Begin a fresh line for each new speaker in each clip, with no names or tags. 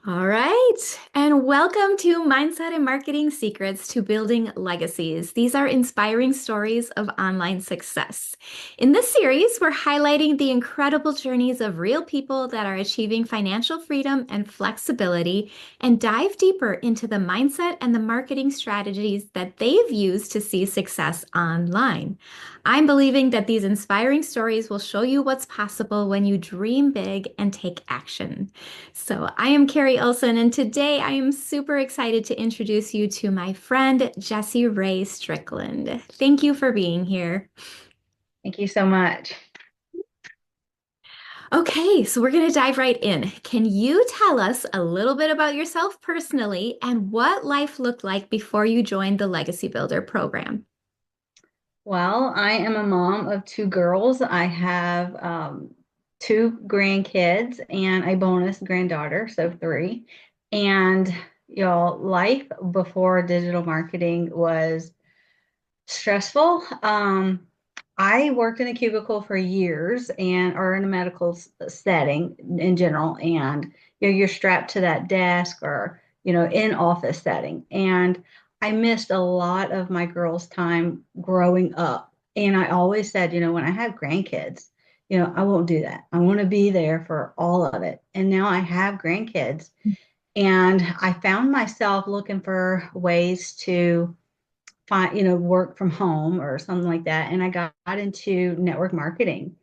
All right. And welcome to Mindset and Marketing Secrets to Building Legacies. These are inspiring stories of online success. In this series, we're highlighting the incredible journeys of real people that are achieving financial freedom and flexibility and dive deeper into the mindset and the marketing strategies that they've used to see success online. I'm believing that these inspiring stories will show you what's possible when you dream big and take action. So, I am Carrie Olson, and today I am super excited to introduce you to my friend Jessie Rae Strickland. Thank you for being here.
Thank you so much.
Okay, so we're going to dive right in. Can you tell us a little bit about yourself personally and what life looked like before you joined the Legacy Builder program?
Well, I am a mom of two girls. I have two grandkids and a bonus granddaughter, so three. And y'all, life before digital marketing was stressful. I worked in a cubicle for years and or in a medical setting in general, and you're strapped to that desk or in office setting. And I missed a lot of my girls' time growing up. And I always said, when I have grandkids, I won't do that. I want to be there for all of it. And now I have grandkids, and I found myself looking for ways to find, work from home or something like that. And I got into network marketing.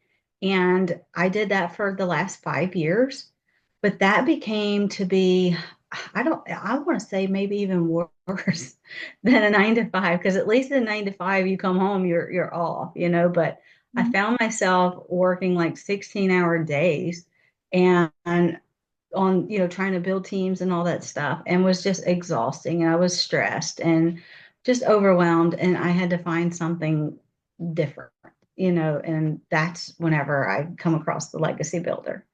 And I did that for the last 5 years. But that became to be, I want to say maybe even worse than a 9 to 5, because at least in a 9 to 5, you come home, you're off. But I found myself working like 16-hour days and on, trying to build teams and all that stuff, and was just exhausting. And I was stressed and just overwhelmed, and I had to find something different, and that's whenever I come across the Legacy Builder.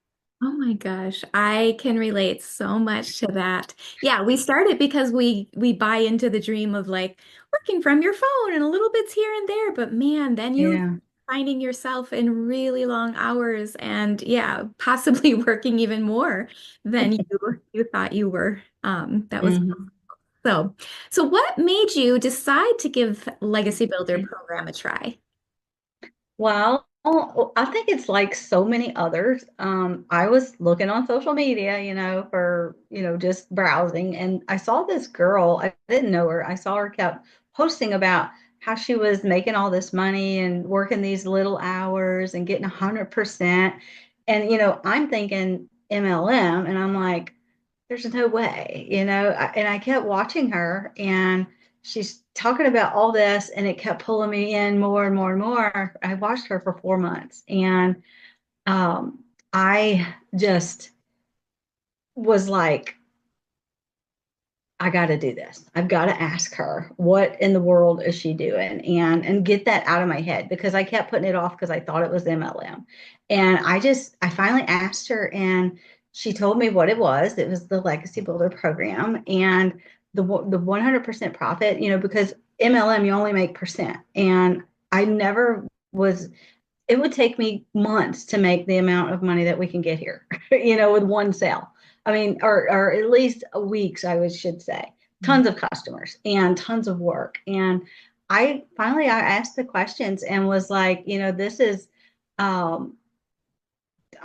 Oh my gosh, I can relate so much to that. Yeah, we started because we buy into the dream of like working from your phone and a little bits here and there, but man, then you
Yeah.
finding yourself in really long hours and yeah, possibly working even more than you thought you were. That was
Mhm.
so. So what made you decide to give Legacy Builder program a try?
Well, I think it's like so many others. I was looking on social media, for, just browsing, and I saw this girl. I didn't know her. I saw her kept posting about how she was making all this money and working these little hours and getting 100%. And, I'm thinking MLM, and I'm like, there's no way. And I kept watching her, and she's talking about all this, and it kept pulling me in more and more and more. I watched her for 4 months, and I just was like, I got to do this. I've got to ask her what in the world is she doing, and get that out of my head, because I kept putting it off because I thought it was MLM. And I finally asked her, and she told me what it was. It was the Legacy Builder program, and the 100% profit, because MLM you only make percent. And I never was it would take me months to make the amount of money that we can get here, with one sale. I mean, or at least weeks, should say. Tons of customers and tons of work. And I asked the questions and was like, this is, um,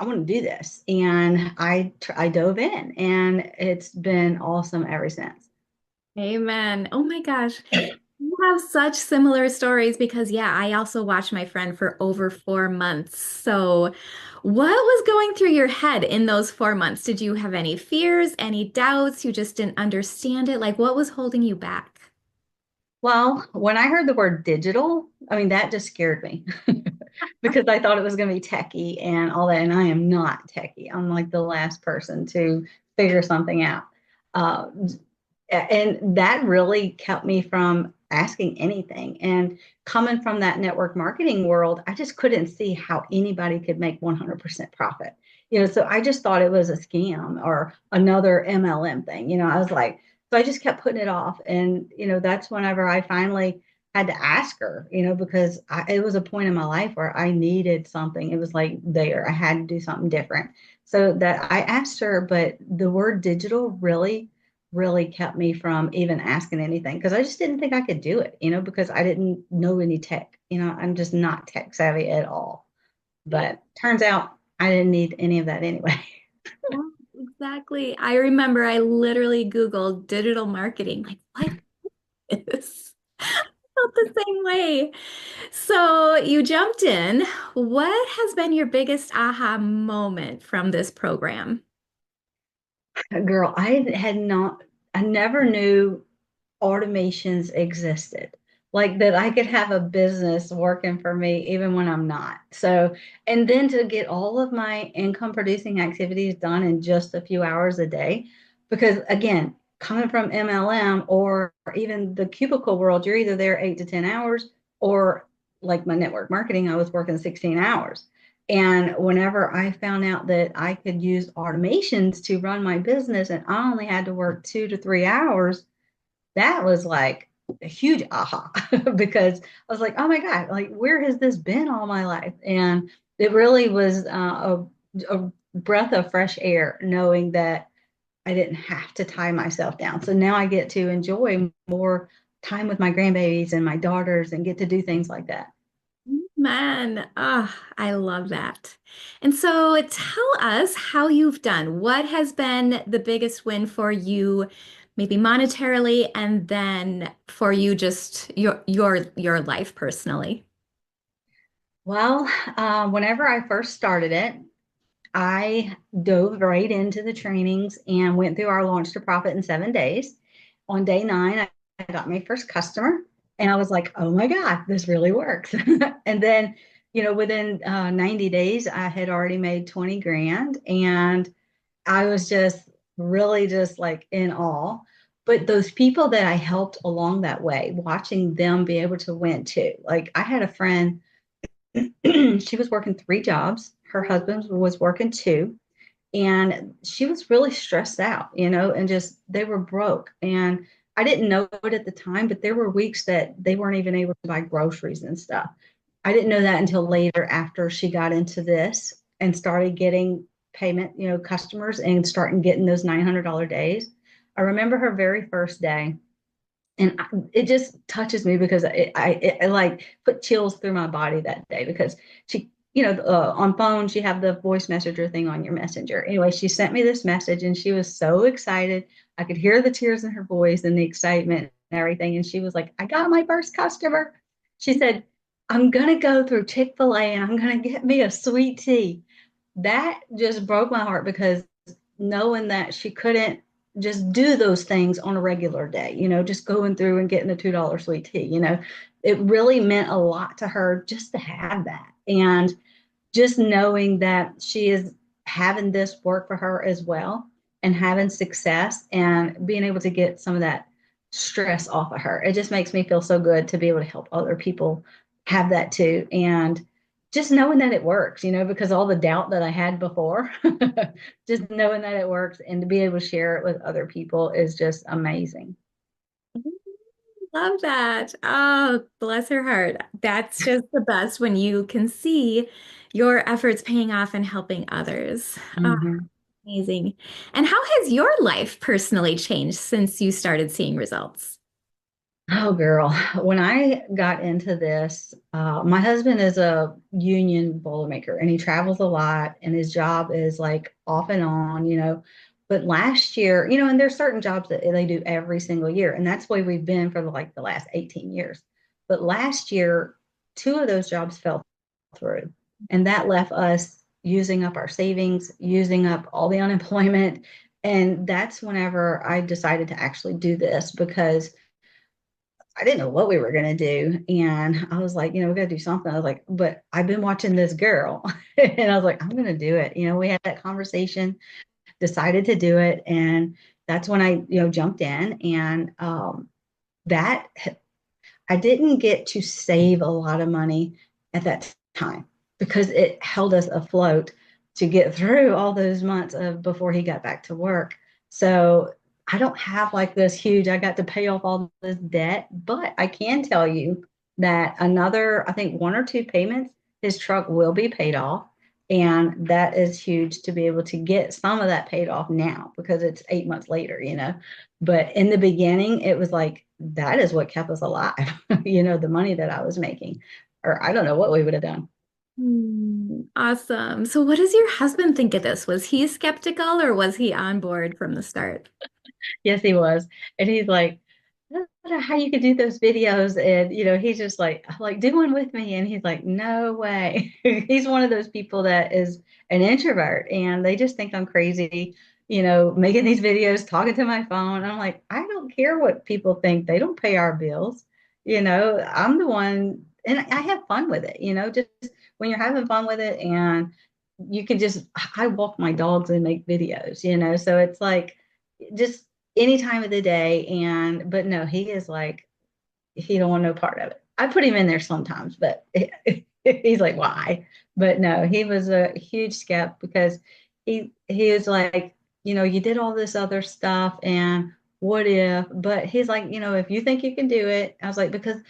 I want to do this. And I dove in, and it's been awesome ever since.
Amen. Oh my gosh. You have such similar stories because, yeah, I also watched my friend for over 4 months. So, what was going through your head in those 4 months? Did you have any fears, any doubts? You just didn't understand it? Like, what was holding you back?
Well, when I heard the word digital, I mean, that just scared me because I thought it was going to be techie and all that. And I am not techie. I'm like the last person to figure something out. Uh, and that really kept me from asking anything. And coming from that network marketing world, I just couldn't see how anybody could make 100% profit. So I just thought it was a scam or another MLM thing. I was like, so I just kept putting it off. And, that's whenever I finally had to ask her, because it was a point in my life where I needed something. It was like there, I had to do something different. So that I asked her, but the word digital really, really kept me from even asking anything because I just didn't think I could do it, because I didn't know any tech. I'm just not tech savvy at all. But turns out I didn't need any of that anyway.
Yeah, exactly. I remember I literally Googled digital marketing. Like, what is? Felt the same way. So you jumped in. What has been your biggest aha moment from this program?
Girl, I never knew automations existed. Like that I could have a business working for me even when I'm not. So, and then to get all of my income producing activities done in just a few hours a day, because again, coming from MLM or even the cubicle world, you're either there 8 to 10 hours or like my network marketing, I was working 16 hours. And whenever I found out that I could use automations to run my business and I only had to work 2 to 3 hours, that was like a huge aha because I was like, oh my God, like where has this been all my life? And it really was a breath of fresh air knowing that I didn't have to tie myself down. So now I get to enjoy more time with my grandbabies and my daughters and get to do things like that.
Man, I love that. And so tell us how you've done. What has been the biggest win for you, maybe monetarily, and then for you just your life personally?
Well, whenever I first started it, I dove right into the trainings and went through our Launch to Profit in 7 days. On day 9, I got my first customer, and I was like, oh my God, this really works. And then, within 90 days, I had already made 20 grand, and I was just really just like in awe. But those people that I helped along that way, watching them be able to win too. Like I had a friend, she was working 3 jobs. Her husband was working two, and she was really stressed out, and just they were broke. And I didn't know it at the time, but there were weeks that they weren't even able to buy groceries and stuff. I didn't know that until later after she got into this and started getting payment, customers and starting getting those $900 days. I remember her very first day, and it just touches me because it like put chills through my body that day because she, on phone she have the voice messenger thing on your messenger. Anyway, she sent me this message and she was so excited. I could hear the tears in her voice and the excitement and everything. And she was like, I got my first customer. She said, I'm gonna go through Chick-fil-A and I'm gonna get me a sweet tea. That just broke my heart because knowing that she couldn't just do those things on a regular day, just going through and getting a $2 sweet tea, it really meant a lot to her just to have that. And just knowing that she is having this work for her as well and having success and being able to get some of that stress off of her. It just makes me feel so good to be able to help other people have that too. And just knowing that it works, because all the doubt that I had before, just knowing that it works and to be able to share it with other people is just amazing.
Love that. Oh, bless her heart. That's just the best when you can see your efforts paying off and helping others. Oh,
Mhm.
amazing. And how has your life personally changed since you started seeing results?
Oh, girl. When I got into this, my husband is a union boilermaker and he travels a lot and his job is like off and on, But last year, and there's certain jobs that they do every single year. And that's the way we've been for like the last 18 years. But last year, 2 of those jobs fell through. And that left us using up our savings, using up all the unemployment. And that's whenever I decided to actually do this because I didn't know what we were going to do. And I was like, we got to do something. I was like, but I've been watching this girl. And I was like, I'm going to do it. We had that conversation, decided to do it. And that's when I, jumped in. And that I didn't get to save a lot of money at that time because it held us afloat to get through all those months of before he got back to work. So I don't have like this huge, I got to pay off all this debt, but I can tell you that another, I think one or two payments, his truck will be paid off. And that is huge to be able to get some of that paid off now because it's 8 months later, you know. But in the beginning, it was like, that is what kept us alive, the money that I was making, or I don't know what we would have done.
Awesome. So what does your husband think of this? Was he skeptical or was he on board from the start?
Yes, he was. And he's like, I don't know how you could do those videos. And, he's just like, do one with me. And he's like, no way. He's one of those people that is an introvert and they just think I'm crazy, making these videos, talking to my phone. I'm like, I don't care what people think. They don't pay our bills. I'm the one, and I have fun with it, just when you're having fun with it and you can just, I walk my dogs and make videos, so it's like, just any time of the day. But no, he is like, he don't want no part of it. I put him in there sometimes, but he's like, why? But no, he was a huge skeptic because he was like, you did all this other stuff and what if, but he's like, if you think you can do it, I was like, because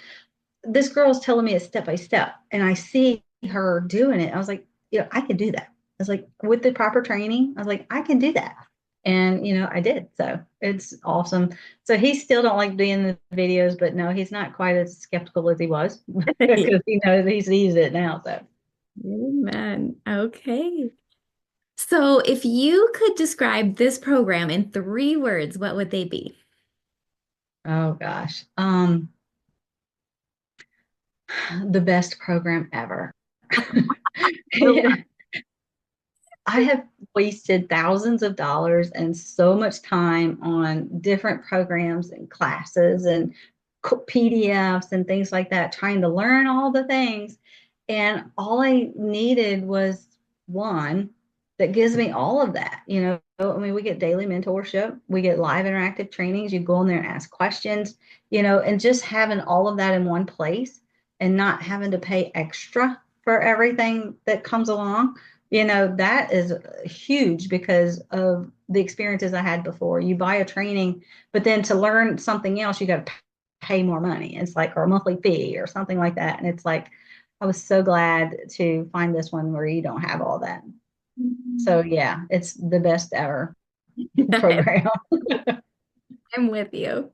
this girl's telling me it's step by step and I see her doing it. I was like, I can do that. I was like, with the proper training, I was like, I can do that. And, I did. So it's awesome. So he still don't like doing the videos, but no, he's not quite as skeptical as he was because he knows he sees it now. So,
Amen. Okay. So if you could describe this program in 3 words, what would they be?
oh gosh, the best program ever. I have wasted thousands of dollars and so much time on different programs and classes and PDFs and things like that, trying to learn all the things. And all I needed was one that gives me all of that. I mean, we get daily mentorship, we get live interactive trainings. You go in there and ask questions, and just having all of that in one place and not having to pay extra for everything that comes along, that is huge because of the experiences I had before. You buy a training, but then to learn something else, you got to pay more money. It's like, or a monthly fee or something like that. And it's like, I was so glad to find this one where you don't have all that. So yeah, it's the best ever program.
I'm with you.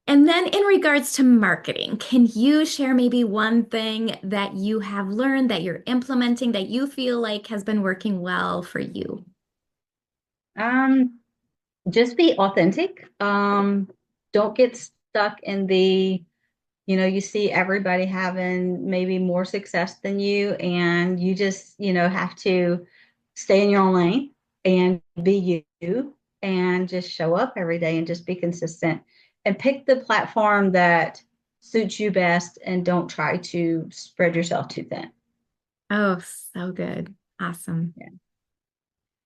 And then in regards to marketing, can you share maybe one thing that you have learned that you're implementing that you feel like has been working well for you?
Um, just be authentic. Don't get stuck in you see everybody having maybe more success than you, and you just, have to stay in your own lane and be you and just show up every day and just be consistent and pick the platform that suits you best and don't try to spread yourself too thin.
Oh, so good. Awesome.
Yeah.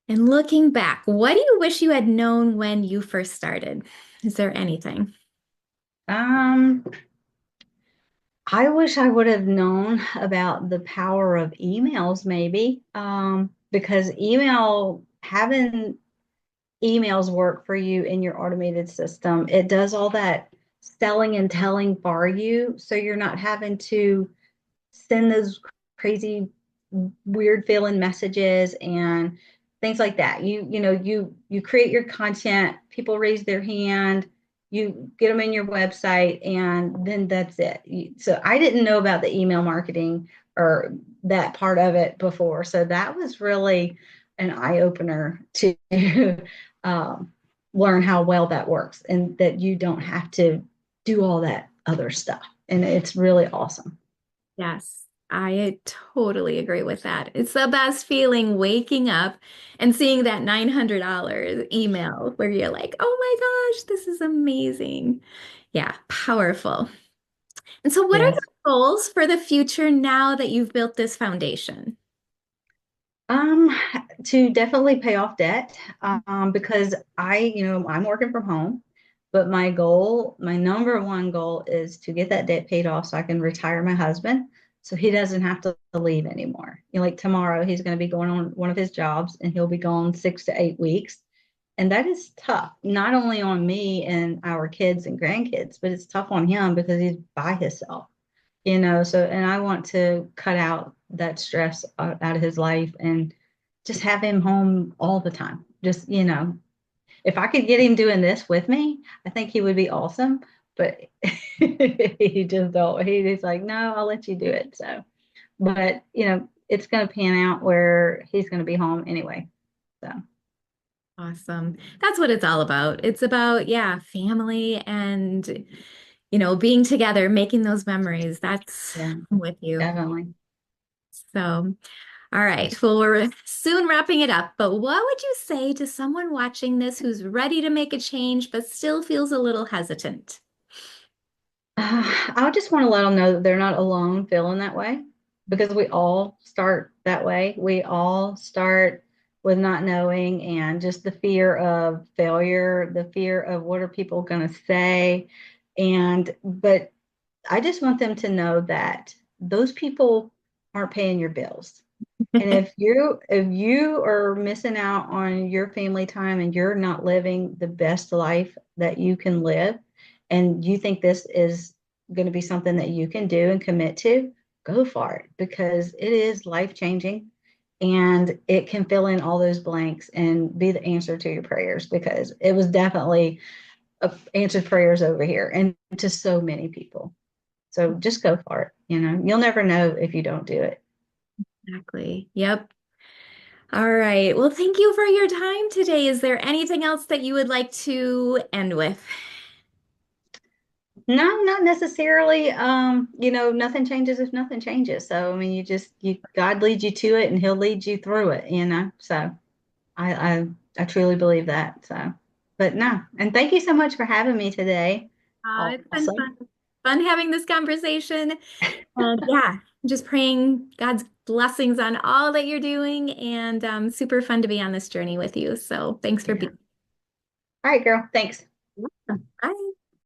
And looking back, what do you wish you had known when you first started? Is there anything?
Um, I wish I would have known about the power of emails, maybe, because having emails work for you in your automated system. It does all that selling and telling for you, so you're not having to send those crazy, weird feeling messages and things like that. You create your content, people raise their hand, you get them in your website, and then that's it. So I didn't know about the email marketing or that part of it before. So that was really an eye opener to um, learn how well that works and that you don't have to do all that other stuff. And it's really awesome.
Yes, I totally agree with that. It's the best feeling waking up and seeing that $900 email where you're like, oh my gosh, this is amazing. Yeah, powerful. And so, what are
Yes.
your goals for the future now that you've built this foundation?
Um, to definitely pay off debt, because I'm working from home, but my number one goal is to get that debt paid off so I can retire my husband so he doesn't have to leave anymore. Like tomorrow, he's going to be going on one of his jobs and he'll be gone 6 to 8 weeks. And that is tough, not only on me and our kids and grandkids, but it's tough on him because he's by himself, So, and I want to cut out that stress out of his life and just have him home all the time. Just, if I could get him doing this with me, I think he would be awesome. But he just don't. He's like, no, I'll let you do it. So, but it's going to pan out where he's going to be home anyway. So,
Awesome. That's what it's all about. It's about, yeah, family and, being together, making those memories. That's
yeah,
I'm with you.
definitely.
So, all right. Well, we're soon wrapping it up, but what would you say to someone watching this who's ready to make a change but still feels a little hesitant?
I just want to let them know that they're not alone feeling that way because we all start that way. We all start with not knowing and just the fear of failure, the fear of what are people going to say. But I just want them to know that those people aren't paying your bills. And if you are missing out on your family time and you're not living the best life that you can live, and you think this is going to be something that you can do and commit to, go for it because it is life changing and it can fill in all those blanks and be the answer to your prayers because it was definitely answered prayers over here and to so many people. So just go for it. You'll never know if you don't do it.
Exactly. Yep. All right. Well, thank you for your time today. Is there anything else that you would like to end with?
No, not necessarily. Nothing changes if nothing changes. So I mean, God leads you to it and he'll lead you through it. So I I truly believe that. So but no, and thank you so much for having me today.
It's been
Also,
fun having this conversation. And yeah, just praying God's blessings on all that you're doing and super fun to be on this journey with you. So thanks for
yeah.
being
All right, girl. Thanks.
here. Bye.